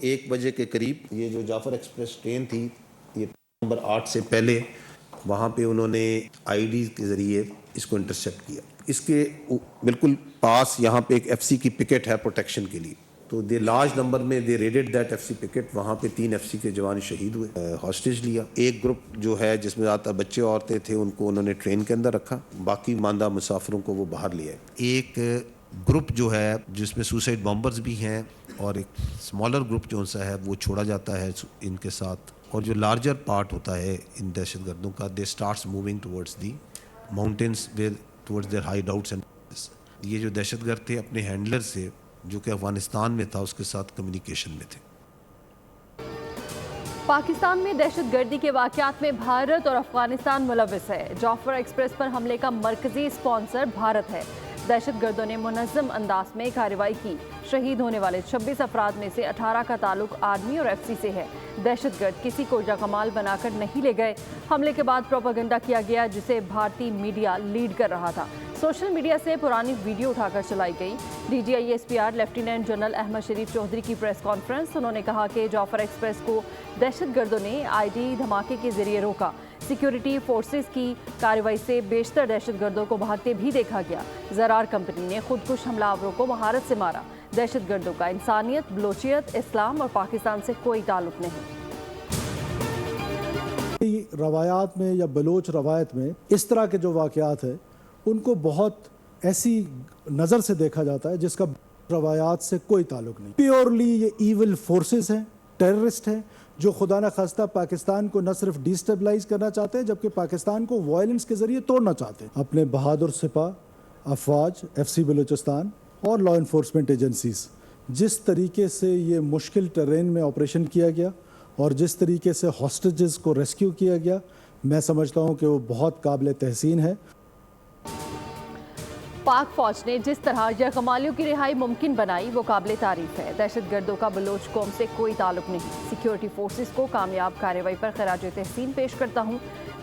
1 بجے کے قریب یہ جو جعفر ایکسپریس ٹرین تھی یہ نمبر 8 سے پہلے وہاں پہ انہوں نے آئی ڈی کے ذریعے اس کو انٹرسیپٹ کیا. اس کے بالکل پاس یہاں پہ ایک ایف سی کی پکٹ ہے پروٹیکشن کے لیے, تو دے لارج نمبر میں دے ریڈڈ دیٹ ایف سی پکٹ. وہاں پہ 3 ایف سی کے جوان شہید ہوئے. ہاسٹیج لیا. ایک گروپ جو ہے جس میں زیادہ بچے عورتیں تھے ان کو انہوں نے ٹرین کے اندر رکھا, باقی ماندہ مسافروں کو وہ باہر لیا. ایک گروپ جو ہے جس میں سوسائڈ بامبرز بھی ہیں اور ایک اسمالر گروپ جو سا ہے وہ چھوڑا جاتا ہے ان کے ساتھ. اور جو لارجر پارٹ ہوتا ہے ان دہشت گردوں کا, they starts moving towards the mountains towards their hideouts. یہ جو دہشت گرد تھے اپنے ہینڈلر سے جو کہ افغانستان میں تھا اس کے ساتھ کمیونیکیشن میں تھے. پاکستان میں دہشت گردی کے واقعات میں بھارت اور افغانستان ملوث ہے. جعفر ایکسپریس پر حملے کا مرکزی اسپانسر بھارت ہے. دہشت گردوں نے منظم انداز میں کارروائی کی. شہید ہونے والے 26 افراد میں سے 18 کا تعلق آرمی اور ایف سی سے ہے. دہشت گرد کسی کو یرغمال بنا کر نہیں لے گئے. حملے کے بعد پروپیگنڈا کیا گیا جسے بھارتی میڈیا لیڈ کر رہا تھا. سوشل میڈیا سے پرانی ویڈیو اٹھا کر چلائی گئی. D G I S P R lieutenant general Ahmed Sharif Chaudhry کی پریس کانفرنس. انہوں نے کہا کہ جعفر ایکسپریس کو دہشت گردوں نے آئی ڈی دھماکے کے ذریعے روکا. سیکیورٹی فورسز کی کارروائی سے بیشتر دہشت گردوں کو بھاگتے بھی دیکھا گیا. زرار کمپنی نے خودکش حملہ آوروں کو مہارت سے مارا. دہشت گردوں کا انسانیت, بلوچیت, اسلام اور پاکستان سے کوئی تعلق نہیں. روایات میں یا بلوچ روایت میں اس طرح کے جو واقعات ہیں ان کو بہت ایسی نظر سے دیکھا جاتا ہے جس کا روایات سے کوئی تعلق نہیں. پیورلی یہ ایول فورسز ہیں, ٹیررسٹ ہیں جو خدا نخواستہ پاکستان کو نہ صرف ڈیسٹیبلائز کرنا چاہتے ہیں جبکہ پاکستان کو وائلنس کے ذریعے توڑنا چاہتے ہیں. اپنے بہادر سپاہ, افواج, ایف سی بلوچستان اور لا انفورسمنٹ ایجنسیز جس طریقے سے یہ مشکل ٹرین میں آپریشن کیا گیا اور جس طریقے سے ہاسٹیجز کو ریسکیو کیا گیا, میں سمجھتا ہوں کہ وہ بہت قابل تحسین ہے. پاک فوج نے جس طرح یرغمالیوں کی رہائی ممکن بنائی وہ قابل تعریف ہے. دہشت گردوں کا بلوچ قوم سے کوئی تعلق نہیں. سیکیورٹی فورسز کو کامیاب کارروائی پر خراج تحسین پیش کرتا ہوں.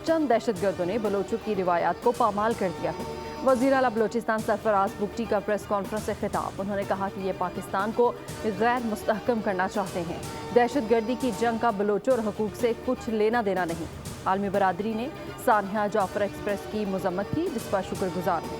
چند دہشت گردوں نے بلوچوں کی روایات کو پامال کر دیا ہے. وزیر اعلیٰ بلوچستان سرفراز بگٹی کا پریس کانفرنس سے خطاب. انہوں نے کہا کہ یہ پاکستان کو غیر مستحکم کرنا چاہتے ہیں. دہشت گردی کی جنگ کا بلوچوں اور حقوق سے کچھ لینا دینا نہیں. عالمی برادری نے سانحہ جعفر ایکسپریس کی مذمت کی جس پر شکر گزار ہیں.